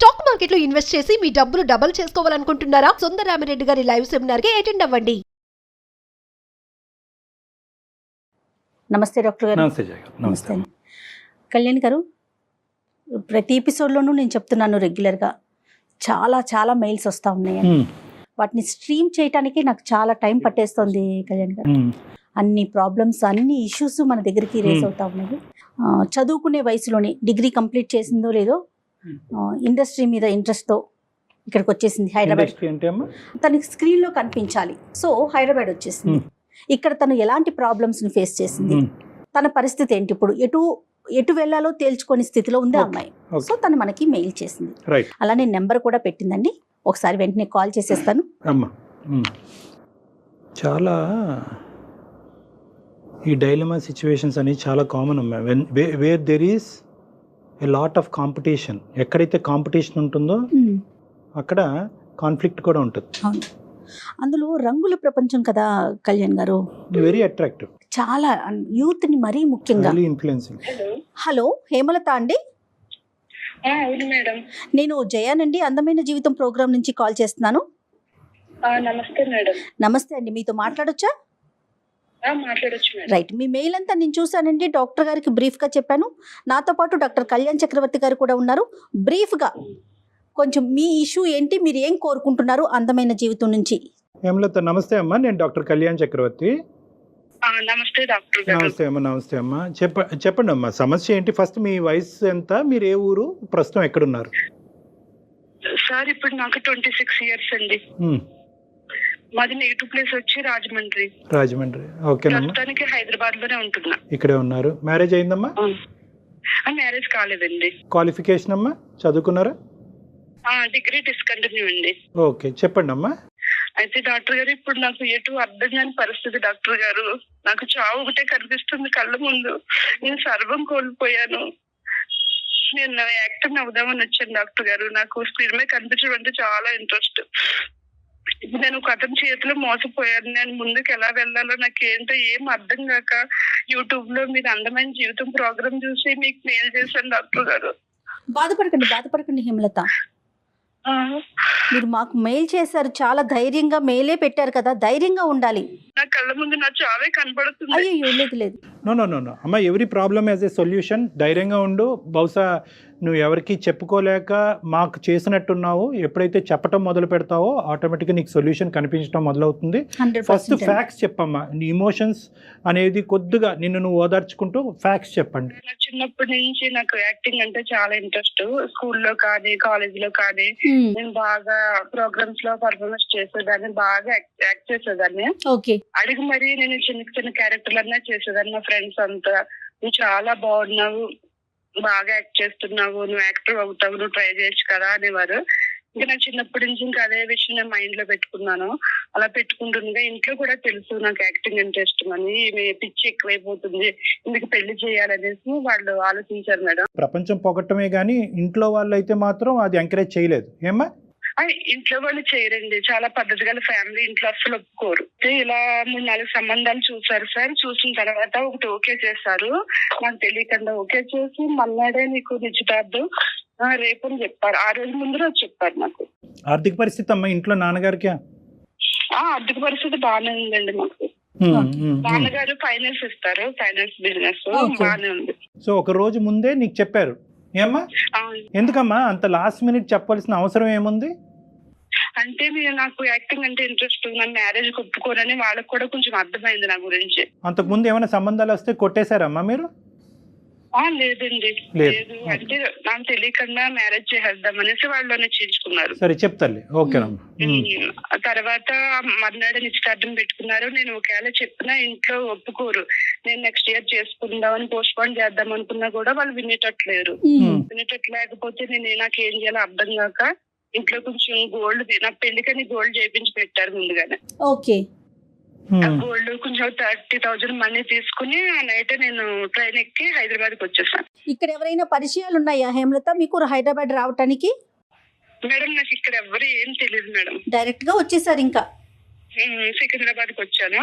Stock మార్కెట్లో invest చేసి మీ డబ్బులు డబుల్ చేసుకోవాలనుకుంటున్నారా? సుందరరామిరెడ్డి గారి లైవ్ సెమినార్ కి అటెండ్ అవ్వండి. నమస్తే డాక్టర్ గారు. నమస్తే జయ గారు. నమస్తే అండి. కళ్యాణ్ గారు, ప్రతి ఎపిసోడ్లోనూ నేను చెప్తున్నాను రెగ్యులర్గా చాలా చాలా మెయిల్స్ వస్తూ ఉన్నాయి. వాటిని స్ట్రీమ్ చేయడానికి నాకు చాలా టైం పట్టేస్తుంది కళ్యాణ్ గారు. అన్ని ప్రాబ్లమ్స్, అన్ని ఇష్యూస్ మన దగ్గరికి రేస్ అవుతా ఉన్నాయి. చదువుకునే వయసులోనే డిగ్రీ కంప్లీట్ చేసిందో లేదో ఇండస్ట్రీ మీద ఇంట్రెస్ట్తో ఇక్కడికి వచ్చేసింది హైదరాబాద్. తనకి స్క్రీన్లో కనిపించాలి, సో హైదరాబాద్ వచ్చేసింది. ఇక్కడ తను ఎలాంటి ప్రాబ్లమ్స్ని ఫేస్ చేసింది, తన పరిస్థితి ఏంటి, ఇప్పుడు ఎటు వెళ్ళాలో తేల్చుకొని స్థితిలో ఉంది ఆ అమ్మాయి. సో తను మనకి మెయిల్ చేసింది. అలానే నెంబర్ కూడా పెట్టిందండి. ఒకసారి వెంటనే కాల్ చేసేస్తాను. చాలా ఈ డైలమా సిచ్యువేషన్స్ అనేవి చాలా కామన్ అమ్మా. Where there is a lot of competition. ఎక్కడైతే కాంపిటీషన్ ఉంటుందో అక్కడ కాన్ఫ్లిక్ట్ కూడా ఉంటుంది. అందులో రంగుల ప్రపంచం కదా కళ్యాణ్ గారు, వెరీ అట్రాక్టివ్, చాలా యూత్ ని మరీ ముఖ్యంగా ఇన్ఫ్లుయెన్సింగ్. హలో హేమలత అండి, మేడం. నేను జయానండి, అందమైన జీవితం ప్రోగ్రామ్ నుంచి కాల్ చేస్తున్నాను. నమస్తే మేడం. నమస్తే అండి, మీతో మాట్లాడొచ్చా? మాట్లాడొచ్చు మేడం. రైట్, మీ మెయిల్ అంతా నేను చూసానండి. డాక్టర్ గారికి బ్రీఫ్ గా చెప్పాను. నాతో పాటు డాక్టర్ కళ్యాణ్ చక్రవర్తి గారు కూడా ఉన్నారు. బ్రీఫ్ గా కొంచెం మీ ఇష్యూ ఏంటి, మీరు ఏం కోరుకుంటున్నారు అందమైన జీవితం నుంచి? హేమలత నమస్తే అమ్మా, నేను డాక్టర్ కళ్యాణ్ చక్రవర్తి. నమస్తే డాక్టర్ గారు. నమస్తే అమ్మా. నమస్తే అమ్మా, చెప్పండి అమ్మా, సమస్య ఏంటి? ఫస్ట్ మీ వయసు ఎంత, మీరు ఏ ఊరు, ప్రస్తుతం ఎక్కడున్నారు? సార్ ఇప్పుడు నాకు 26 ఇయర్స్ అండి. మాది నెగిటివ్ ప్లేస్ వచ్చి రాజమండ్రి. ఓకేనమ్మా. ప్రస్తుతానికి హైదరాబాద్ లోనే ఉంటున్నా. ఇక్కడే ఉన్నారు. మ్యారేజ్ అయిందమ్మా? మ్యారేజ్ కాలేదండి. క్వాలిఫికేషన్ అమ్మా, చదువుకున్నారా? డిగ్రీ డిస్కంటిన్యూ అండి. ఓకే, చెప్పండి అమ్మా. అయితే డాక్టర్ గారు, ఇప్పుడు నాకు ఎటు అర్థం కాని పరిస్థితి డాక్టర్ గారు. నాకు చావు ఒకటే కనిపిస్తుంది కళ్ళ ముందు. నేను సర్వం కోల్పోయాను. నేను యాక్టింగ్ అవుదామని వచ్చాను డాక్టర్ గారు. నాకు స్క్రీన్ మీద కనిపించడం అంటే చాలా ఇంట్రెస్ట్. ఇప్పుడు నేను ఒక అతని చేతిలో మోసపోయాను. నేను ముందుకు ఎలా వెళ్ళాలో నాకు ఏంటో ఏం అర్థం కాక యూట్యూబ్ లో మీరు అందమైన జీవితం ప్రోగ్రామ్ చూసి మీకు మెయిల్ చేశాను డాక్టర్ గారు. బాధపడకండి హేమలత, మీరు మాకు మెయిల్ చేశారు, చాలా ధైర్యంగా మెయిలే పెట్టారు కదా, ధైర్యంగా ఉండాలి. నా కళ్ళ ముందు నా చాలా కనబడుతుంది. అయ్యో లేదు. నో అమ్మా, every problem as a solution. ధైర్యంగా ఉండు. బహుశా నువ్వు ఎవరికి చెప్పుకోలేక మాకు చేసినట్టున్నావు. ఎప్పుడైతే చెప్పటం మొదలు పెడతావో ఆటోమేటిక్గా నీకు సొల్యూషన్ కనిపించడం మొదలవుతుంది. ఫస్ట్ ఫ్యాక్ట్స్ చెప్పమ్మా. నీ ఇమోషన్స్ అనేది కొద్దిగా నిన్ను నువ్వు ఓదార్చుకుంటూ ఫ్యాక్ట్స్ చెప్పండి. చిన్నప్పటి నుంచి నాకు యాక్టింగ్ అంటే చాలా ఇంట్రెస్ట్. స్కూల్లో కానీ కాలేజ్ లో కానీ నేను బాగా ప్రోగ్రామ్స్ లో పర్ఫార్మెన్స్ చేసేదాన్ని, బాగా యాక్ట్ చేసేదాన్ని. అడిగి మరి నేను చిన్న క్యారెక్టర్లు అన్నా చేసేదాన్ని. మా ఫ్రెండ్స్ అంతా నువ్వు చాలా బాగున్నావు, బాగా యాక్ట్ చేస్తున్నావు, నువ్వు యాక్టర్ అవుతావు, నువ్వు ట్రై చేయొచ్చు కదా అనేవారు. ఇంకా నాకు చిన్నప్పటి నుంచి ఇంకా అదే విషయం నేను మైండ్ లో పెట్టుకున్నాను. అలా పెట్టుకుంటుండగా ఇంట్లో కూడా తెలుసు నాకు యాక్టింగ్ అంటే ఇష్టం అని. పిచ్చి ఎక్కువైపోతుంది, ఇందుకు పెళ్లి చేయాలనేసి వాళ్ళు ఆలోచించారు మేడం. ప్రపంచం పొగట్టమే గానీ ఇంట్లో వాళ్ళు అయితే మాత్రం అది ఎంకరేజ్ చేయలేదు ఏమ్మా? ఇంట్లో వాళ్ళు చేయరండి, చాలా పద్ధతిగా ఫ్యామిలీ, ఇంట్లో అసలు ఒప్పుకోరు. ఇలా 3-4 సంబంధాలు చూసారు సార్. చూసిన తర్వాత ఒకటి ఓకే చేశారు, నాకు తెలియకుండా ఓకే చేసి మన్నాడే నీకు నిశ్చితార్థం రేపు అని చెప్పారు. ఆ రోజు ముందు రోజు చెప్పారు నాకు. ఆర్థిక పరిస్థితి అమ్మా ఇంట్లో నాన్నగారికి? ఆర్థిక పరిస్థితి బాగానే ఉందండి మాకు. నాన్నగారు ఫైనాన్స్ ఇస్తారు, ఫైనాన్స్ బిజినెస్ బాగానే ఉంది. సో ఒక రోజు ముందే నీకు చెప్పారు ఏమ్మా? ఎందుకమ్మా అంత లాస్ట్ మినిట్ చెప్పాల్సిన అవసరం ఏముంది? అంటే నాకు యాక్టింగ్ అంటే ఇంట్రెస్ట్, నా మ్యారేజ్ ఒప్పుకోనని వాళ్ళకి కూడా కొంచెం అర్థమైంది నా గురించి. అంతకు ముందు ఏమైనా సంబంధాలు వస్తే కొట్టేశారమ్మా మీరు? లేదండి, లేదు. అంటే నాకు తెలియకుండా మ్యారేజ్ చేసేద్దాం అనేసి వాళ్ళు నిశ్చయించుకున్నారు. సరే చెప్తాను. ఓకేనమ్మా. తర్వాత మర్నాడు నిశ్చితార్థం పెట్టుకున్నారు. నేను ఒకవేళ చెప్పినా ఇంట్లో ఒప్పుకోరు. నేను నెక్స్ట్ ఇయర్ చేసుకుందామని పోస్ట్ పోన్ చేద్దాం అనుకున్నా కూడా వాళ్ళు వినేటట్లేరు. వినేటట్లేకపోతే నాకు ఏం చేయాలో అర్థం కాక ఇంట్లో కొంచెం గోల్డ్, నా పెళ్లికని గోల్డ్ చేయించి పెట్టారు ముందుగానే. గోల్డ్ కొంచెం 30,000 మనీ తీసుకుని నైట్ నేను ట్రైన్ ఎక్కి హైదరాబాద్ కి వచ్చేసాను. ఇక్కడ ఎవరైనా పరిచయాలు ఉన్నాయా హేమలత మీకు హైదరాబాద్ రావటానికి? మేడం నాకు ఇక్కడ ఎవరు ఏం తెలియదు మేడం. డైరెక్ట్ గా వచ్చేసారు ఇంకా? సికింద్రాబాద్ కి వచ్చాను.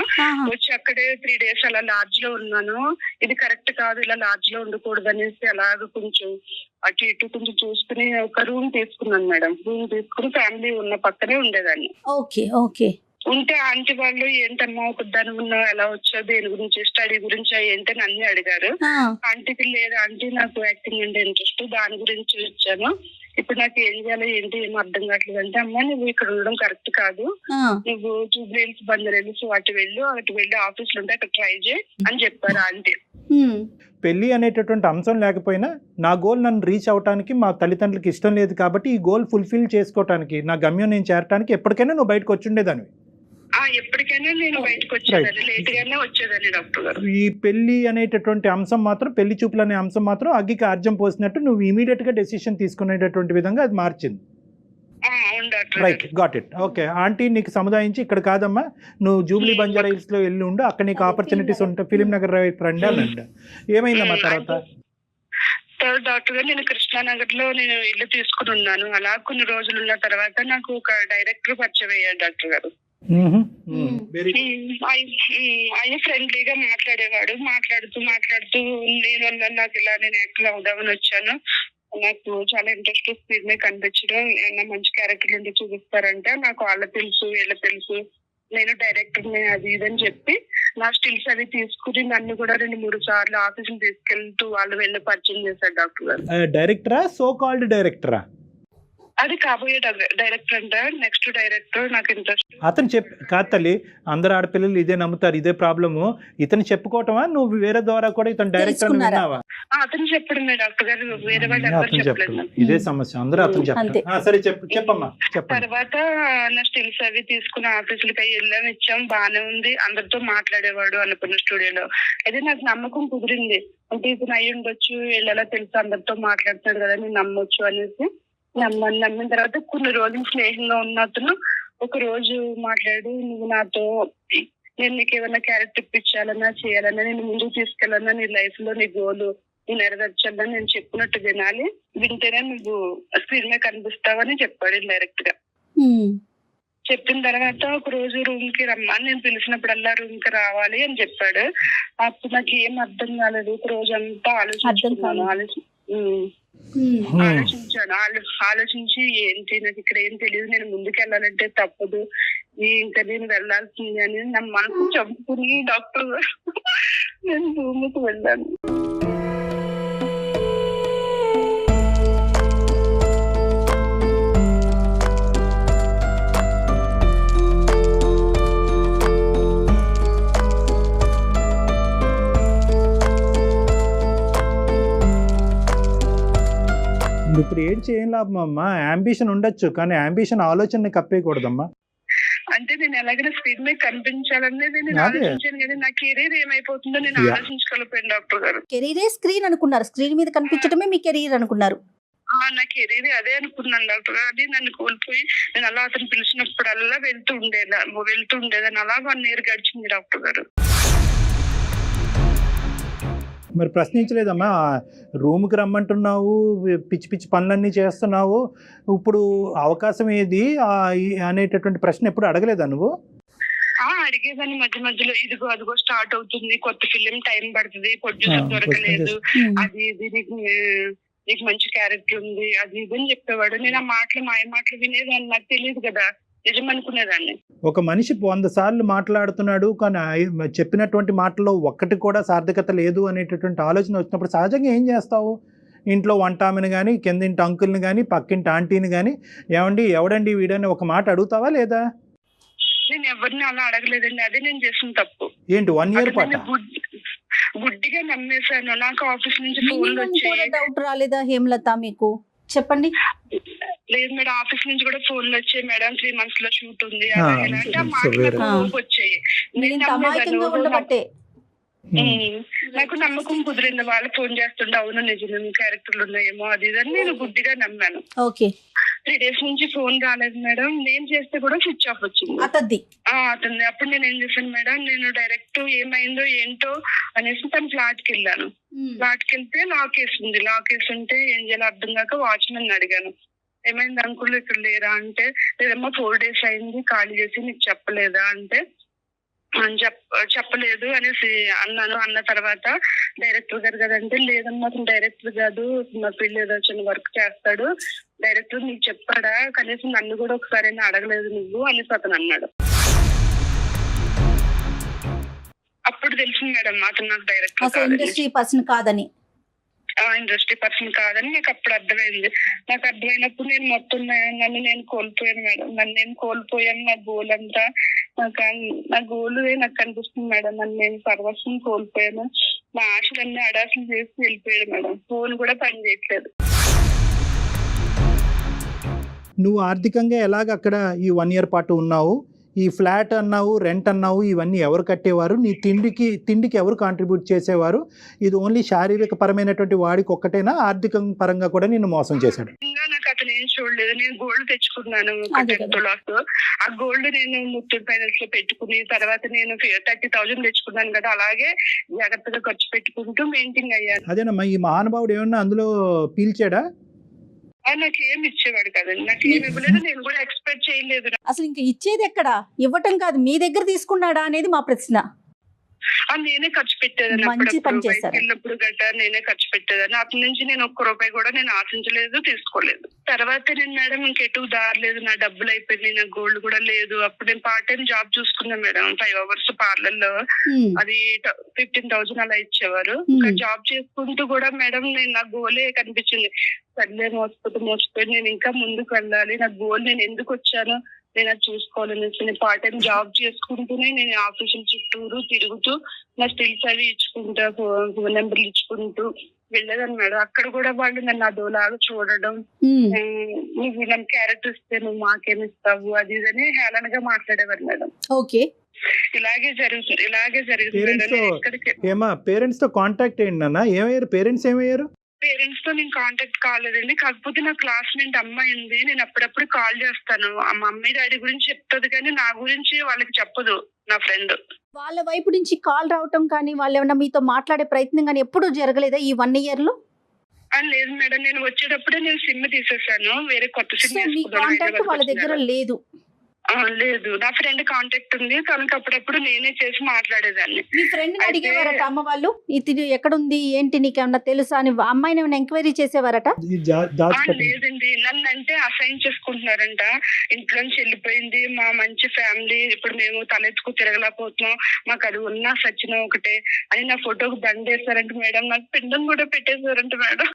వచ్చి అక్కడే 3 days అలా లాడ్జ్ లో ఉన్నాను. ఇది కరెక్ట్ కాదు, ఇలా లాడ్జ్ లో ఉండకూడదు అనేసి అలాగ కొంచెం అటు ఇటు కొంచెం చూసుకుని ఒక రూమ్ తీసుకున్నాను మేడం. రూమ్ తీసుకుని ఫ్యామిలీ ఉన్న పక్కనే ఉండేదాన్ని. Okay okay. ఉంటే ఆంటీ వాళ్ళు ఏంటమ్మా ఒక దాని ఉన్నావు, ఎలా వచ్చావు, దేని గురించి, స్టడీ గురించి ఏంటని అన్ని అడిగారు. ఆంటీకి లేదు ఆంటీ, నాకు యాక్టింగ్ అంటే ఇంట్రెస్ట్, దాని గురించి వచ్చాను. ఇప్పుడు నాకు ఏం చేయాలో ఏంటి ఏం అర్థం కావట్లేదు అంటే, అమ్మా నువ్వు ఇక్కడ ఉండడం కరెక్ట్ కాదు, నువ్వు జూబ్లీహిల్స్, బంజారాహిల్స్ అటు వెళ్ళి ఆఫీసులు ఉంటే అక్కడ ట్రై చేయి అని చెప్పారు ఆంటీ. పెళ్లి అనేటటువంటి అంశం లేకపోయినా నా గోల్ నన్ను రీచ్ అవడానికి మా తల్లిదండ్రులకి ఇష్టం లేదు కాబట్టి ఈ గోల్ ఫుల్ఫిల్ చేసుకోవడానికి, నా గమ్యం నేను చేరడానికి ఎప్పటికైనా నువ్వు బయటకు వచ్చి ఉండేదాన్ని. ఎప్పటికైనా నేను బయటకు వచ్చేదాన్ని, లేట్ గానే వచ్చేదాన్ని డాక్టర్ గారు. ఈ పెళ్లి అనేటటువంటి అంశం మాత్రం, పెళ్లి చూపులు అనే అంశం మాత్రం అగ్గికి ఆర్జం పోసినట్టు నువ్వు ఇమీడియట్ గా డెసిషన్ తీసుకునేటటువంటి విధంగా అది మార్చింది. Right, got it. Okay, aunty నీకు సముదాయించి ఇక్కడ కాదమ్మా నువ్వు జూబ్లీ బంజారాహిల్స్ లో వెళ్ళి ఉండు, అక్కడ నీకు ఆపర్చునిటీస్ ఉంటాయి, ఫిలిం నగర్ రండి అనండి. ఏమైందమ్మా తర్వాత? డాక్టర్ గారు నేను కృష్ణానగర్ లో నేను ఇల్లు తీసుకుని ఉన్నాను. అలా కొన్ని రోజులు ఉన్న తర్వాత నాకు ఒక డైరెక్టర్ పరిచయం అయ్యాడు డాక్టర్ గారు. ఆయన ఫ్రెండ్లీగా మాట్లాడేవాడు. మాట్లాడుతూ నేను నాకు ఇలా నేను యాక్టర్ అవుదామని వచ్చాను, నాకు చాలా ఇంట్రెస్ట్ స్క్రీన్ మీద కనిపించడం, ఏమన్నా మంచి క్యారెక్టర్లు ఉంటే చూపిస్తారంటే, నాకు వాళ్ళ తెలుసు వీళ్ళ తెలుసు, నేను డైరెక్టర్ అది ఇదని చెప్పి నా స్టిల్స్ అవి తీసుకుని నన్ను కూడా 2-3 సార్లు ఆఫీసులు తీసుకెళ్తూ వాళ్ళు వెళ్ళి పరిచయం చేశారు డాక్టర్ గారు. డైరెక్టరా, సో కాల్డ్ డైరెక్టరా? అది కాబోయే డైరెక్టర్ అంట, నెక్స్ట్ డైరెక్టర్. నాకు ఇంట్రెస్ట్. అతను కాదు తల్లి, అందరు ఆడపిల్లలు ఇదే నమ్ముతారు, ఇదే ప్రాబ్లము. ఇతను చెప్పుకోవటమా, నువ్వు వేరే ద్వారా కూడా ఇతను డైరెక్టర్ విన్నావా? అతను చెప్పడమే డాక్టర్ గారు, వేరే వాళ్ళు ఎవరు చెప్పలేదు. ఇదే సమస్య, అందరూ అతను చెప్తారు. సరే చెప్పమ్మా. తర్వాత నా స్టిల్స్ అవి తీసుకుని ఆఫీసులకి వెళ్ళాం, ఇచ్చాం, బాగానే ఉంది, అందరితో మాట్లాడేవాడు అనుకున్న స్టూడియోలో. అయితే నాకు నమ్మకం కుదిరింది, అంటే ఇతను అయ్యి ఉండొచ్చు, వీళ్ళలా తెలుసు అందరితో మాట్లాడుతున్నాడు కదా, నేను నమ్మొచ్చు అనేసి నమ్మిన తర్వాత కొన్ని రోజులు స్నేహంగా ఉన్న అతను ఒక రోజు మాట్లాడు, నువ్వు నాతో నేను నీకు ఏమైనా క్యారెక్టర్ ఇప్పించాలన్నా చేయాలన్నా, నేను ముందుకు తీసుకెళ్ళాలన్నా, నీ లైఫ్ లో నీ గోల్ నీ నెరవేర్చాలన్నా నేను చెప్పినట్టు వినాలి, వింటేనే నువ్వు స్క్రీన్ మీద కనిపిస్తావని చెప్పాడు డైరెక్ట్ గా. చెప్పిన తర్వాత ఒక రోజు రూమ్ కి రమ్మని, నేను పిలిచినప్పుడల్లా రూమ్ కి రావాలి అని చెప్పాడు. అప్పుడు నాకు ఏం అర్థం కాలేదు, ఒక రోజు అంతా ఆలోచించి ఏంటి నాకు ఇక్కడ ఏం తెలియదు, నేను ముందుకు వెళ్ళాలంటే తప్పదు, ఇంకా నేను వెళ్ళాల్సింది అని నా మనసు చంపుకుని డాక్టర్ నేను రూమ్కి వెళ్ళాను. ఇప్పుడు ఏం చేయం లాభం అమ్మా, అంబిషన్ ఉండొచ్చు కానీ అంబిషన్ ఆలోచన కప్పేయకూడదమ్మా. అంటే నేను ఎలాగైనా స్క్రీన్ మీద కనిపించాలనేది నేను ఆలోచించాను, కానీ నా కెరీర్ ఏమైపోతుందో నేను ఆలోచించగలిపోయాను డాక్టర్ గారు. కెరీరే స్క్రీన్ అనుకున్నారు, స్క్రీన్ మీద కనిపించడమే మీ కెరీర్ అనుకున్నారు. నా కెరీర్ అదే అనుకున్నాను డాక్టర్ గారు. అది నన్ను కోల్పోయి నేను అలా అతను పిలిచినప్పుడల్లా వెళ్తూ ఉండేదాన్ని. అలా 1 year గడిచింది డాక్టర్ గారు. మరి ప్రశ్నించలేదమ్మా, రూమ్కి రమ్మంటున్నావు, పిచ్చి పిచ్చి పనులన్నీ చేస్తున్నావు, ఇప్పుడు అవకాశం ఏది అనేటటువంటి ప్రశ్న ఎప్పుడు అడగలేదా నువ్వు? అడిగేదాన్ని మధ్యలో, ఇదిగో అదిగో స్టార్ట్ అవుతుంది, కొత్త ఫిలిం, టైం పడుతుంది, ప్రొడ్యూసర్ దొరకలేదు, అది ఇది, నీకు మంచి క్యారెక్టర్ ఉంది, అది ఇది అని చెప్పేవాడు. నేను ఆ మాయ మాటలు వినేదాన్ని, నాకు తెలియదు కదా, నిజం అనుకునేదాన్ని. ఒక మనిషి 100 సార్లు మాట్లాడుతున్నాడు కానీ చెప్పినటువంటి మాటల్లో ఒక్కటి కూడా సార్థకత లేదు అనేటటువంటి ఆలోచన వచ్చినప్పుడు సహజంగా ఏం చేస్తావు? ఇంట్లో వంటామిని కానీ, కిందింటి అంకుల్ని కానీ, పక్కింటి ఆంటీని కానీ, ఎవడండి వీడని ఒక మాట అడుగుతావా లేదా? నేను ఎవరిని అలా అడగలేదండి, అదే నేను చేసిన తప్పు. ఏంటి 1 year పాటు గుడ్డిగా నమ్మేశాను. నాకు ఆఫీస్ నుంచి ఫోన్లు వచ్చాయి. డౌట్ రాలేదా హేమలత మీకు? చెప్పండి. లేదు మేడం, ఆఫీస్ నుంచి కూడా ఫోన్లు వచ్చాయి, మేడం 3 months లో షూట్ ఉంది వచ్చాయి. నాకు నమ్మకం కుదిరింది, వాళ్ళు ఫోన్ చేస్తుండే, అవును నిజమే క్యారెక్టర్లు ఉన్నాయేమో అది ఇదని నేను గుడ్డిగా నమ్మాను. 3 days నుంచి ఫోన్ రాలేదు మేడం, నేను చేస్తే కూడా స్విచ్ ఆఫ్ వచ్చింది అతన్ని. అప్పుడు నేను ఏం చేశాను మేడం, నేను డైరెక్ట్ ఏమైందో ఏంటో అనేసి తన ఫ్లాట్కి వెళ్ళాను. ఫ్లాట్కి వెళ్తే లాక్ వేసి ఉంది. లాక్ వేసి ఉంటే ఏం చేయాలో అర్థం కాక వాచ్మెన్ అడిగాను, ఏమైంది అంకుల్ ఇక్కడ లేరా అంటే, లేదమ్మా 4 days అయింది ఖాళీ చేసి నీకు చెప్పలేదా అంటే, చెప్పలేదు అనేసి అన్నాను. అన్న తర్వాత డైరెక్టర్ గారు కదంటే, లేదమ్మా అతను డైరెక్టర్ కాదు, మా పిల్ల ఏదో చిన్న వర్క్ చేస్తాడు, డైరెక్టర్ నీకు చెప్పాడా, కనీసం నన్ను కూడా ఒకసారి అడగలేదు నువ్వు అనేసి అతను అన్నాడు. అప్పుడు తెలిసింది మేడం అతను నాకు డైరెక్టర్ ఇండస్ట్రీ పర్సన్ కాదని. ఇండస్ట్రీ పర్సన్ కాదని నాకు అప్పుడు అర్థమైంది. నాకు అర్థమైనప్పుడు నేను మొత్తం నన్ను నేను కోల్పోయాను మేడం. నన్ను నేను కోల్పోయాను. నా గోల్ అంతా నా గోల్ నాకు కనిపిస్తుంది మేడం. నన్ను నేను సర్వస్వం కోల్పోయాను. నా ఆశలన్నీ అడాసలు చేసి వెళ్ళిపోయాడు మేడం. ఫోన్ కూడా పని చేయట్లేదు. నువ్వు ఆర్థికంగా ఎలాగ అక్కడ ఈ 1 year పాటు ఉన్నావు? ఈ ఫ్లాట్ అన్నావు, రెంట్ అన్నావు, ఇవన్నీ ఎవరు కట్టేవారు? నీ తిండికి ఎవరు కాంట్రిబ్యూట్ చేసేవారు? ఇది ఓన్లీ శారీరక పరమైనటువంటి వాడికి ఒక్కటేనా, ఆర్థిక పరంగా కూడా నిన్ను మోసం చేశాడు? ఇంకా నాకు అతను ఏం చూడలేదు. నేను గోల్డ్ తెచ్చుకున్నాను 10 tulas. ఆ గోల్డ్ నేను ముత్తూట్ ఫైనాన్స్ లో పెట్టుకుని తర్వాత నేను 30,000 తెచ్చుకున్నాను కదా, అలాగే జాగ్రత్తగా ఖర్చు పెట్టుకుంటూ మెయింటైన్ అయ్యాను. అదేనమ్మా, ఈ మహానుభావుడు ఏమన్నా అందులో పీల్చాడా? నాకు ఏమి ఇచ్చేవాడు కదండి, నాకు ఏమి ఇవ్వలేదు. నేను కూడా ఎక్స్పెక్ట్ చేయలేదు. అసలు ఇంకా ఇచ్చేది ఎక్కడ, ఇవ్వటం కాదు, మీ దగ్గర తీసుకున్నాడా అనేది మా ప్రశ్న. నేనే ఖర్చు పెట్టేదాన్ని. వెళ్ళినప్పుడు గట్రా నేనే ఖర్చు పెట్టేదాన్ని. అప్పటి నుంచి నేను 1 రూపాయి కూడా నేను ఆశించలేదు, తీసుకోలేదు. తర్వాత నేను మేడం ఇంకెటు దారలేదు, నా డబ్బులు అయిపోయింది, నా గోల్డ్ కూడా లేదు. అప్పుడు నేను పార్ట్ టైం జాబ్ చూసుకున్నా మేడం, 5 hours పార్లర్ లో. అది 15,000 అలా ఇచ్చేవారు. జాబ్ చేసుకుంటూ కూడా మేడం నేను నా గోలే కనిపించింది. సర్లే మోసపోయి నేను ఇంకా ముందుకు వెళ్ళాలి, నా గోల్ నేను ఎందుకు వచ్చాను నేను అది చూసుకోవాలనేసి నేను పార్ట్ టైం జాబ్ చేసుకుంటూనే నేను ఆఫీసుల చుట్టూరు తిరుగుతూ నా స్టిల్స్ అవి ఇచ్చుకుంటా, ఫోన్ నెంబర్లు ఇచ్చుకుంటూ వెళ్ళేదాన్ని మేడం. అక్కడ కూడా వాళ్ళు నన్ను అదోలాగా చూడడం, నువ్వు నన్ను క్యారెక్టర్ ఇస్తే నువ్వు మాకేమి ఇస్తావు అది ఇదని హేళనగా మాట్లాడేవారు మేడం. ఓకే, ఇలాగే జరుగుతుంది. ఏమా పేరెంట్స్ తో కాంటాక్ట్ ఏంటి నాన్న? ఏమయ్యారు పేరెంట్స్? ఏమయ్యారు పేరెంట్స్ తో నేను కాంటాక్ట్ కాలేదండి. కాకపోతే నా క్లాస్మేట్ అమ్మాయి ఉంది, నేను అప్పుడప్పుడు కాల్ చేస్తాను. ఆ మమ్మీ డాడీ గురించి చెప్తుంది కానీ నా గురించి వాళ్ళకి చెప్పదు. నా ఫ్రెండ్ వాళ్ళ వైపు నుంచి కాల్ రావటం కానీ వాళ్ళు ఏమన్నా మీతో మాట్లాడే ప్రయత్నం కానీ ఎప్పుడు జరగలేదా ఈ 1 year లో? లేదు మేడం, నేను వచ్చేటప్పుడే నేను సిమ్ తీసేసాను, వేరే కొత్త సిమ్ వాళ్ళ దగ్గర లేదు. లేదు, నా ఫ్రెండ్ కాంటాక్ట్ ఉంది, తనకి అప్పుడప్పుడు నేనే చేసి మాట్లాడేదాన్ని. మీ ఫ్రెండ్ అడిగేవారట అమ్మ వాళ్ళు, ఇది ఎక్కడుంది ఏంటి నీకేమన్నా తెలుసా అని అమ్మాయిని ఏమైనా ఎంక్వైరీ చేసేవారట? లేదండి, నన్ను అంటే అసైన్ చేసుకుంటున్నారంట. ఇంట్లో నుంచి వెళ్ళిపోయింది, మా మంచి ఫ్యామిలీ, ఇప్పుడు మేము తలెత్తుకు తిరగలేకపోతున్నాం, మాకు అది ఉన్నా సచ్చినా ఒకటే అని నా ఫోటోకి దండేశారంట మేడం. నాకు పిండం కూడా పెట్టేశారంట మేడం.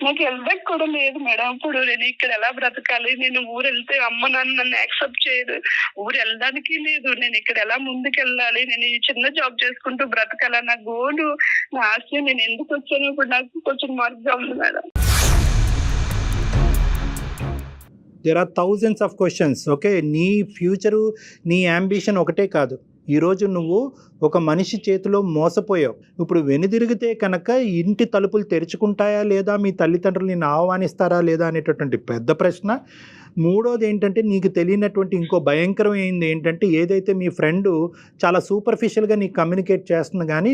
నాకు వెళ్ళడానికి కూడా లేదు మేడం. ఇప్పుడు నేను ఇక్కడ ఎలా బ్రతకాలి? నేను ఊరు వెళ్తే అమ్మ నాన్న నన్ను యాక్సెప్ట్ చేయదు, ఊరు వెళ్ళడానికి లేదు. నేను ఇక్కడ ఎలా ముందుకు వెళ్ళాలి? నేను ఈ చిన్న జాబ్ చేసుకుంటూ బ్రతకాల? నా గోలు, నా ఆశ, నేను ఎందుకు వచ్చాను ఇప్పుడు నాకు కొంచెం మార్పుగా ఉంది madam. There are thousands of questions. Okay, నీ ఫ్యూచరు, నీ అంబిషన్ ఒకటే కాదు. ఈరోజు నువ్వు ఒక మనిషి చేతిలో మోసపోయావు. ఇప్పుడు వెనుదిరిగితే కనుక ఇంటి తలుపులు తెరుచుకుంటాయా లేదా, మీ తల్లిదండ్రులు నిన్ను ఆహ్వానిస్తారా లేదా అనేటటువంటి పెద్ద ప్రశ్న. మూడోది ఏంటంటే, నీకు తెలియనటువంటి ఇంకో భయంకరమైంది ఏంటంటే, ఏదైతే మీ ఫ్రెండు చాలా సూపర్ఫిషియల్గా నీకు కమ్యూనికేట్ చేస్తుంది కానీ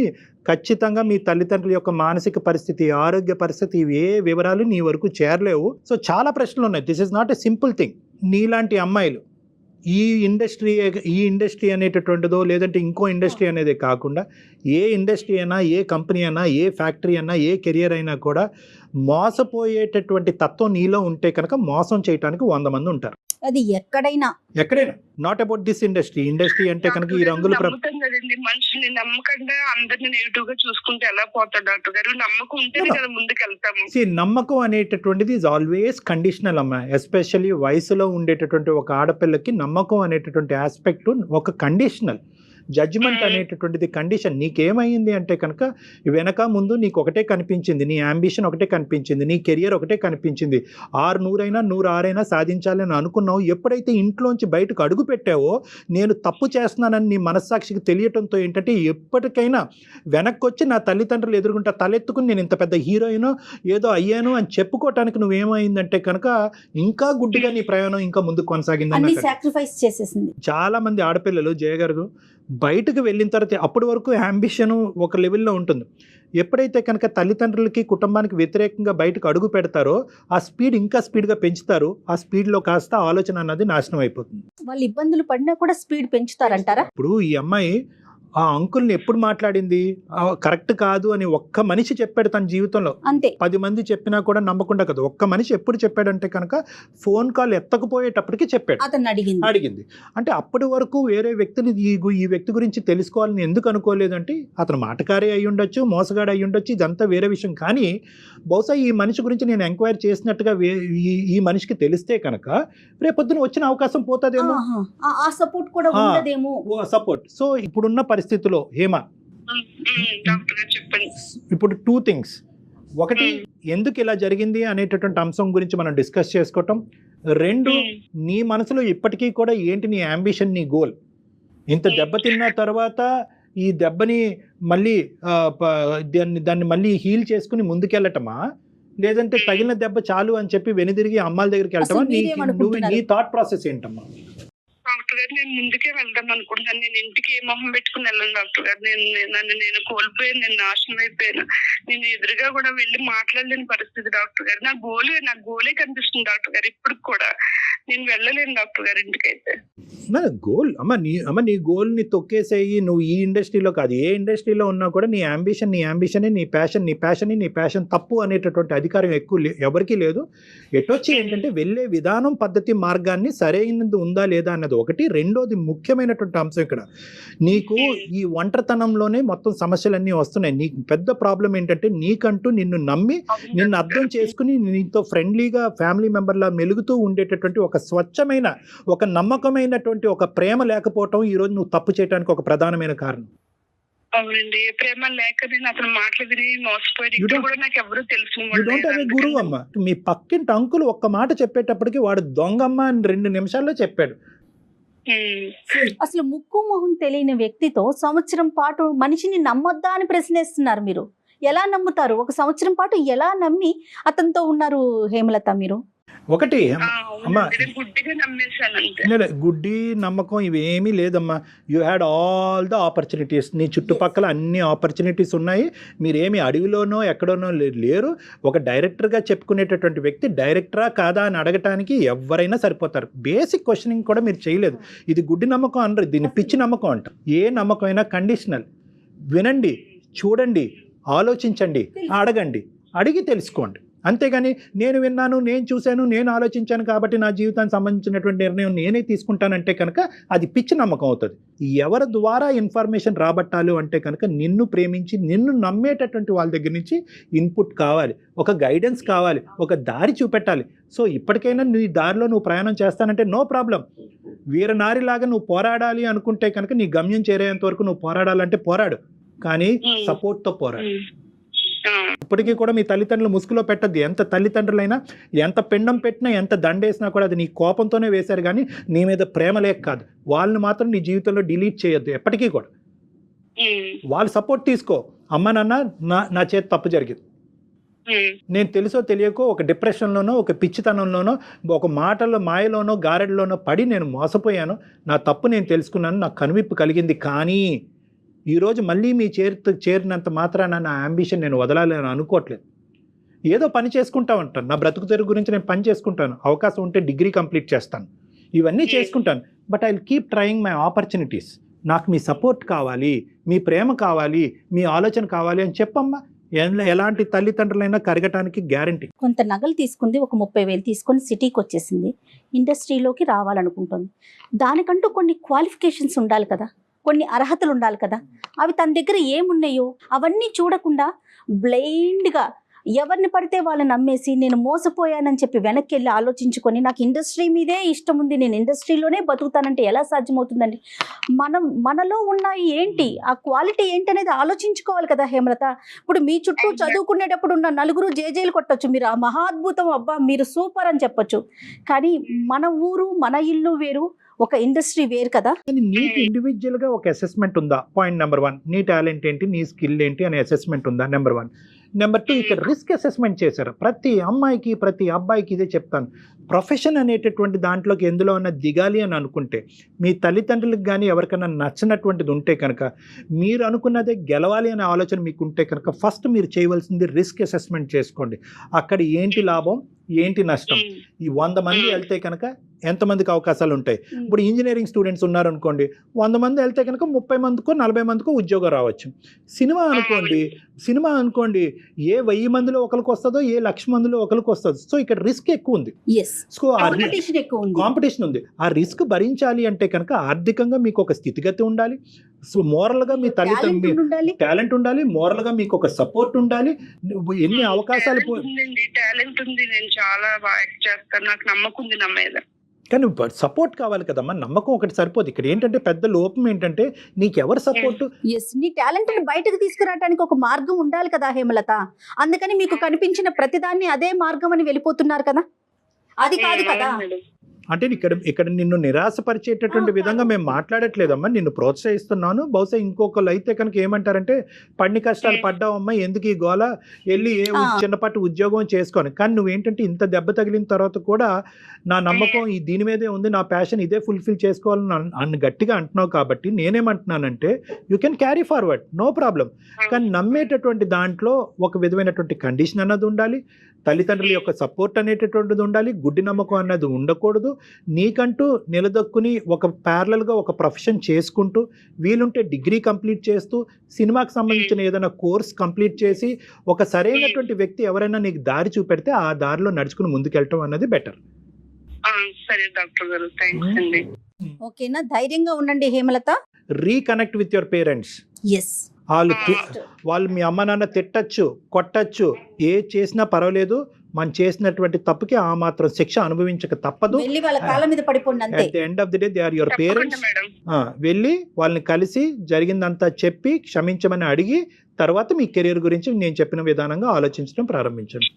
ఖచ్చితంగా మీ తల్లిదండ్రుల యొక్క మానసిక పరిస్థితి, ఆరోగ్య పరిస్థితి, ఏ వివరాలు నీ వరకు చేరలేవు. సో చాలా ప్రశ్నలు ఉన్నాయి. This is not a simple thing. నీలాంటి అమ్మాయిలు ఈ ఇండస్ట్రీ అనేటటువంటిదో లేదంటే ఇంకో ఇండస్ట్రీ అనేదే కాకుండా ఏ ఇండస్ట్రీ అయినా, ఏ కంపెనీ అయినా, ఏ ఫ్యాక్టరీ అయినా, ఏ కెరియర్ అయినా కూడా మోసపోయేటటువంటి తత్వం నీలో ఉంటే కనుక మోసం చేయడానికి 100 మంది ఉంటారు. అది ఎక్కడైనా నాట్ అబౌట్ దిస్ ఇండస్ట్రీ అంటే కనుక ఈ రంగులు కదండి. మనుషుల్ని నమ్మకంగా అందరిని నెగిటివ్ గా చూసుకుంటే ఎలా పోతాడు డాక్టర్ గారు? నమ్మకం ఉంటేనే కదా ముందుకు వెళ్తాము. నమ్మకం అనేటటువంటిది ఈజ్ ఆల్వేస్ కండిషనల్ అమ్మా. ఎస్పెషల్లీ వయసులో ఉండేటటువంటి ఒక ఆడపిల్లకి నమ్మకం అనేటటువంటి ఆస్పెక్ట్ ఒక కండిషనల్. జడ్జిమెంట్ అనేటటువంటిది కండిషన్. నీకేమైంది అంటే కనుక వెనక ముందు నీకు ఒకటే కనిపించింది, నీ అంబిషన్ ఒకటే కనిపించింది, నీ కెరియర్ ఒకటే కనిపించింది. 100 106 సాధించాలని అనుకున్నావు. ఎప్పుడైతే ఇంట్లోంచి బయటకు అడుగు పెట్టావో, నేను తప్పు చేస్తున్నానని నీ మనస్సాక్షికి తెలియటంతో ఏంటంటే ఎప్పటికైనా వెనక్కి వచ్చి నా తల్లిదండ్రులు ఎదుర్కొంటా తలెత్తుకుని నేను ఇంత పెద్ద హీరోయినో ఏదో అయ్యాను అని చెప్పుకోవటానికి నువ్వేమైందంటే కనుక ఇంకా గుడ్డిగా నీ ప్రయాణం ఇంకా ముందుకు కొనసాగింది. చాలా మంది ఆడపిల్లలు జయ గారు బయటకు వెళ్ళిన తర్వాత అప్పటి వరకు అంబిషన్ ఒక లెవెల్లో ఉంటుంది. ఎప్పుడైతే కనుక తల్లిదండ్రులకి కుటుంబానికి వ్యతిరేకంగా బయటకు అడుగు పెడతారో ఆ స్పీడ్ ఇంకా స్పీడ్గా పెంచుతారు. ఆ స్పీడ్లో కాస్త ఆలోచన అన్నది నాశనం అయిపోతుంది. వాళ్ళు ఇబ్బందులు పడినా కూడా స్పీడ్ పెంచుతారంటారా? ఇప్పుడు ఈ అమ్మాయి ఆ అంకుల్ని ఎప్పుడు మాట్లాడింది, కరెక్ట్ కాదు అని ఒక్క మనిషి చెప్పాడు తన జీవితంలో. అంతే. 10 మంది చెప్పినా కూడా నమ్మకుండా కదా, ఒక్క మనిషి ఎప్పుడు చెప్పాడంటే కనుక ఫోన్ కాల్ ఎత్తకపోయేటప్పటికి చెప్పాడు. అతను అడిగింది అంటే అప్పటి వరకు వేరే వ్యక్తిని ఈ వ్యక్తి గురించి తెలుసుకోవాలని ఎందుకు అనుకోలేదంటే అతను మాటకారి అయి ఉండొచ్చు, మోసగాడు అయి ఉండొచ్చు, ఇదంతా వేరే విషయం. కానీ బహుశా ఈ మనిషి గురించి నేను ఎంక్వైరీ చేసినట్టుగా ఈ మనిషికి తెలిస్తే కనుక రేపొద్దున వచ్చిన అవకాశం పోతుందేమో, ఆ సపోర్ట్ కూడా ఉండదేమో. సపోర్ట్. సో ఇప్పుడున్న పరిస్థితిలో హేమ ఇప్పుడు 2 things. ఒకటి, ఎందుకు ఇలా జరిగింది అనేటటువంటి అంశం గురించి మనం డిస్కస్ చేసుకోవటం. 2, నీ మనసులో ఇప్పటికీ కూడా ఏంటి నీ అంబిషన్, నీ గోల్. ఇంత దెబ్బతిన్న తర్వాత ఈ దెబ్బని మళ్ళీ దాన్ని మళ్ళీ హీల్ చేసుకుని ముందుకెళ్ళటమా, లేదంటే తగిలిన దెబ్బ చాలు అని చెప్పి వెనుదిరిగి అమ్మాయిల దగ్గరికి వెళ్ళటమా? నీ థాట్ ప్రాసెస్ ఏంటమ్మా? డాక్టర్ గారు నేను ముందుకే వెళ్దాం అనుకుంటున్నాను. నేను ఇంటికి ఏ మొహం పెట్టుకుని వెళ్ళను డాక్టర్ గారు. నేను కోల్పోయాను, నేను నాశనం అయిపోయాను. నేను ఎదురుగా కూడా వెళ్ళి మాట్లాడలేని పరిస్థితి డాక్టర్ గారు. నా గోలే కనిపిస్తుంది డాక్టర్ గారు. ఇప్పుడు కూడా నేను వెళ్ళలేను డాక్టర్ గారు ఇంటికైతే. గోల్ నీ గోల్ని తొక్కేసేయి. నువ్వు ఈ ఇండస్ట్రీలో కాదు, ఏ ఇండస్ట్రీలో ఉన్నా కూడా నీ అంబిషనే నీ ప్యాషన్ తప్పు అనేటటువంటి అధికారం ఎవరికీ లేదు. ఎటొచ్చి ఏంటంటే వెళ్ళే విధానం, పద్ధతి, మార్గాన్ని సరైనది ఉందా లేదా అన్నది ఒకటి. రెండోది ముఖ్యమైనటువంటి అంశం ఇక్కడ, నీకు ఈ ఒంటరితనంలోనే మొత్తం సమస్యలన్నీ వస్తున్నాయి. నీకు పెద్ద ప్రాబ్లం ఏంటంటే నీకంటూ నిన్ను నమ్మి నిన్ను అర్థం చేసుకుని నీతో ఫ్రెండ్లీగా ఫ్యామిలీ మెంబర్లా మెలుగుతూ ఉండేటటువంటి ఒక స్వచ్ఛమైన, ఒక నమ్మకమైనటువంటి ఒక ప్రేమ లేకపోవటం ఈరోజు నువ్వు తప్పు చేయడానికి ఒక ప్రధానమైన కారణం. అవునండి, ప్రేమ లేక నేను అతను మాట్లాడి మోసపోయి కూడా నాకు ఎవరు తెలుసు. గురువు అమ్మ, మీ పక్కింటి అంకులు ఒక్క మాట చెప్పేటప్పటికి వాడు దొంగమ్మ అని 2 నిమిషాల్లో చెప్పాడు. అసలు ముక్కు మొహం తెలియని వ్యక్తితో సంవత్సరం పాటు మనిషిని నమ్మొద్దా అని ప్రశ్నిస్తున్నారు మీరు. ఎలా నమ్ముతారు? 1 సంవత్సరం పాటు ఎలా నమ్మి అతనితో ఉన్నారు హేమలత మీరు? ఒకటి అమ్మా, గుడ్డిగా గుడ్డి నమ్మకం ఇవేమీ లేదమ్మా. You had all the opportunities. నీ చుట్టుపక్కల అన్ని ఆపర్చునిటీస్ ఉన్నాయి. మీరేమి అడవిలోనో ఎక్కడోనో లేరు. ఒక డైరెక్టర్గా చెప్పుకునేటటువంటి వ్యక్తి డైరెక్టరా కాదా అని అడగటానికి ఎవరైనా సరిపోతారు. బేసిక్ క్వశ్చనింగ్ కూడా మీరు చేయలేదు. ఇది గుడ్డి నమ్మకం అనరు, దీన్ని పిచ్చి నమ్మకం అంట. ఏ నమ్మకం అయినా కండిషనల్. వినండి, చూడండి, ఆలోచించండి, అడగండి, అడిగి తెలుసుకోండి. అంతేగాని నేను విన్నాను, నేను చూశాను, నేను ఆలోచించాను కాబట్టి నా జీవితానికి సంబంధించినటువంటి నిర్ణయం నేనే తీసుకుంటానంటే కనుక అది పిచ్చి నమ్మకం అవుతుంది. ఎవరి ద్వారా ఇన్ఫర్మేషన్ రాబట్టాలి అంటే కనుక నిన్ను ప్రేమించి నిన్ను నమ్మేటటువంటి వాళ్ళ దగ్గర నుంచి ఇన్పుట్ కావాలి, ఒక గైడెన్స్ కావాలి, ఒక దారి చూపెట్టాలి. సో ఇప్పటికైనా నీ దారిలో నువ్వు ప్రయాణం చేస్తానంటే నో ప్రాబ్లం. వీరనారిలాగా నువ్వు పోరాడాలి అనుకుంటే కనుక నీ గమ్యం చేరేంత వరకు నువ్వు పోరాడాలంటే పోరాడు, కానీ సపోర్ట్తో పోరాడు. ఇప్పటికీ కూడా మీ తల్లిదండ్రులు ముసుగులో పెట్టద్దు. ఎంత తల్లిదండ్రులైనా ఎంత పిండం పెట్టినా ఎంత దండేసినా కూడా అది నీ కోపంతోనే వేశారు, కానీ నీ మీద ప్రేమ లేక కాదు. వాళ్ళని మాత్రం నీ జీవితంలో డిలీట్ చేయొద్దు ఎప్పటికీ కూడా. వాళ్ళ సపోర్ట్ తీసుకో. అమ్మ నాన్న నా చేతి తప్పు జరిగింది, నేను తెలుసో తెలియకో ఒక డిప్రెషన్లోనో, ఒక పిచ్చితనంలోనో, ఒక మాటల్లో మాయలోనో, గారెడ్లోనో పడి నేను మోసపోయాను. నా తప్పు నేను తెలుసుకున్నాను, నాకు కనువిప్పు కలిగింది. కానీ ఈరోజు మళ్ళీ మీ చేరినంత మాత్రాన నా అంబిషన్ నేను వదలాలని అనుకోవట్లేదు. ఏదో పని చేసుకుంటా ఉంటాను, నా బ్రతుకు తెరుగు గురించి నేను పని చేసుకుంటాను, అవకాశం ఉంటే డిగ్రీ కంప్లీట్ చేస్తాను, ఇవన్నీ చేసుకుంటాను. But I will keep trying my opportunities. నాకు మీ సపోర్ట్ కావాలి, మీ ప్రేమ కావాలి, మీ ఆలోచన కావాలి అని చెప్పమ్మా. ఎలాంటి తల్లిదండ్రులైనా కరగటానికి గ్యారంటీ. కొంత నగలు తీసుకుంది, ఒక 30,000 తీసుకొని సిటీకి వచ్చేసింది, ఇండస్ట్రీలోకి రావాలనుకుంటుంది. దానికంటూ కొన్ని క్వాలిఫికేషన్స్ ఉండాలి కదా, కొన్ని అర్హతలు ఉండాలి కదా. అవి తన దగ్గర ఏమున్నాయో అవన్నీ చూడకుండా బ్లైండ్గా ఎవరిని పడితే వాళ్ళని నమ్మేసి నేను మోసపోయానని చెప్పి వెనక్కి వెళ్ళి ఆలోచించుకొని నాకు ఇండస్ట్రీ మీదే ఇష్టం ఉంది, నేను ఇండస్ట్రీలోనే బతుకుతానంటే ఎలా సాధ్యమవుతుందండి? మనలో ఉన్నాయి ఏంటి, ఆ క్వాలిటీ ఏంటి అనేది ఆలోచించుకోవాలి కదా హేమలత. ఇప్పుడు మీ చుట్టూ చదువుకునేటప్పుడు ఉన్న నలుగురు జేజేలు కొట్టచ్చు, మీరు ఆ మహాద్భుతం, అబ్బా మీరు సూపర్ అని చెప్పొచ్చు. కానీ మన ఊరు, మన ఇల్లు వేరు, ఒక ఇండస్ట్రీ వేరు కదా. నీకు ఇండివిజువల్గా ఒక అసెస్మెంట్ ఉందా? Point number 1. నీ టాలెంట్ ఏంటి, నీ స్కిల్ ఏంటి అనే అసెస్మెంట్ ఉందా? నెంబర్ 1. నెంబర్ 2, ఇక్కడ రిస్క్ అసెస్మెంట్ చేశారు. ప్రతి అమ్మాయికి ప్రతి అబ్బాయికి ఇదే చెప్తాను, ప్రొఫెషన్ అనేటటువంటి దాంట్లోకి ఎందులో ఉన్న దిగాలి అని అనుకుంటే, మీ తల్లిదండ్రులకు కానీ ఎవరికైనా నచ్చినటువంటిది ఉంటే కనుక, మీరు అనుకున్నదే గెలవాలి అనే ఆలోచన మీకు ఉంటే కనుక, ఫస్ట్ మీరు చేయవలసింది రిస్క్ అసెస్మెంట్ చేసుకోండి. అక్కడ ఏంటి లాభం, ఏంటి నష్టం, ఈ 100 మంది వెళ్తే కనుక ఎంతమందికి అవకాశాలు ఉంటాయి. ఇప్పుడు ఇంజనీరింగ్ స్టూడెంట్స్ ఉన్నారనుకోండి, 100 మంది వెళ్తే కనుక 30 మందికో 40 మందికో ఉద్యోగం రావచ్చు. సినిమా అనుకోండి ఏ 1000 మందిలో ఒకరికి వస్తుందో, ఏ 1,00,000 మందిలో ఒకరికి వస్తుందో. సో ఇక్కడ రిస్క్ ఎక్కువ ఉంది. సో కాంపిటీషన్ ఉంది. ఆ రిస్క్ భరించాలి అంటే కనుక ఆర్థికంగా మీకు ఒక స్థితిగతి ఉండాలి, సో మోరల్గా మీ తల్లిదండ్రులు టాలెంట్ ఉండాలి, మోరల్గా మీకు ఒక సపోర్ట్ ఉండాలి. ఎన్ని అవకాశాలు టాలెంట్ ఉంది, నేను చాలా బాగా యాక్ట్ చేస్తాను, నాకు నమ్మకం ఉంది నా మీద. కానీ సపోర్ట్ కావాలి కదమ్మా, నమ్మకం ఒకటి సరిపోదు. ఇక్కడ ఏంటంటే పెద్ద లోపం ఏంటంటే నీకెవరు సపోర్ట్. నీ టాలెంట్ బయటకు తీసుకురావడానికి ఒక మార్గం ఉండాలి కదా హేమలత. అందుకని మీకు కనిపించిన ప్రతిదాన్ని అదే మార్గం అని వెళ్ళిపోతున్నారు కదా, అది కాదు కదా. అంటే ఇక్కడ నిన్ను నిరాశపరిచేటటువంటి విధంగా మేము మాట్లాడట్లేదమ్మా, నిన్ను ప్రోత్సహిస్తున్నాను. బహుశా ఇంకొకళ్ళు అయితే కనుక ఏమంటారంటే, పన్ని కష్టాలు పడ్డావమ్మా, ఎందుకు ఈ గోల, వెళ్ళి చిన్నపాటి ఉద్యోగం చేసుకొని. కానీ నువ్వేంటంటే ఇంత దెబ్బ తగిలిన తర్వాత కూడా నా నమ్మకం దీని మీదే ఉంది, నా ప్యాషన్ ఇదే ఫుల్ఫిల్ చేసుకోవాలని అన్ని గట్టిగా అంటున్నావు. కాబట్టి నేనేమంటున్నానంటే, you can carry forward, no problem. కానీ నమ్మేటటువంటి దాంట్లో ఒక విధమైనటువంటి కండిషన్ అన్నది ఉండాలి, తల్లిదండ్రుల యొక్క సపోర్ట్ అనేటటువంటిది ఉండాలి, గుడ్డి నమ్మకం అన్నది ఉండకూడదు. నీకంటూ నిలదొక్కుని ఒక ప్యారలల్గా ఒక ప్రొఫెషన్ చేసుకుంటూ, వీలుంటే డిగ్రీ కంప్లీట్ చేస్తూ, సినిమాకి సంబంధించిన ఏదైనా కోర్స్ కంప్లీట్ చేసి, ఒక సరైనటువంటి వ్యక్తి ఎవరైనా నీకు దారి చూపెడితే ఆ దారిలో నడుచుకుని ముందుకెళ్ళటం అన్నది బెటర్. సరే డాక్టర్ గారు, థాంక్స్ అండి. ఓకేనా, ధైర్యంగా ఉండండి Hemalatha. Reconnect with your parents. వాళ్ళు మీ అమ్మ నాన్న తిట్టచ్చు, కొట్టచ్చు, ఏ చేసినా పర్వాలేదు, మనం చేసినటువంటి తప్పుకి ఆ మాత్రం శిక్ష అనుభవించక తప్పదు. At the end of the day they are your parents. వెళ్ళి వాళ్ళని కలిసి జరిగిందంతా చెప్పి క్షమించమని అడిగి తర్వాత మీ కెరీర్ గురించి నేను చెప్పిన విధానంగా ఆలోచించడం ప్రారంభించండి.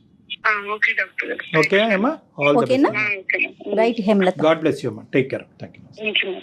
ఓకే అమ్మా, all the best. Right Hemalatha, God bless you అమ్మా, టేక్ కేర్. థాంక్యూ.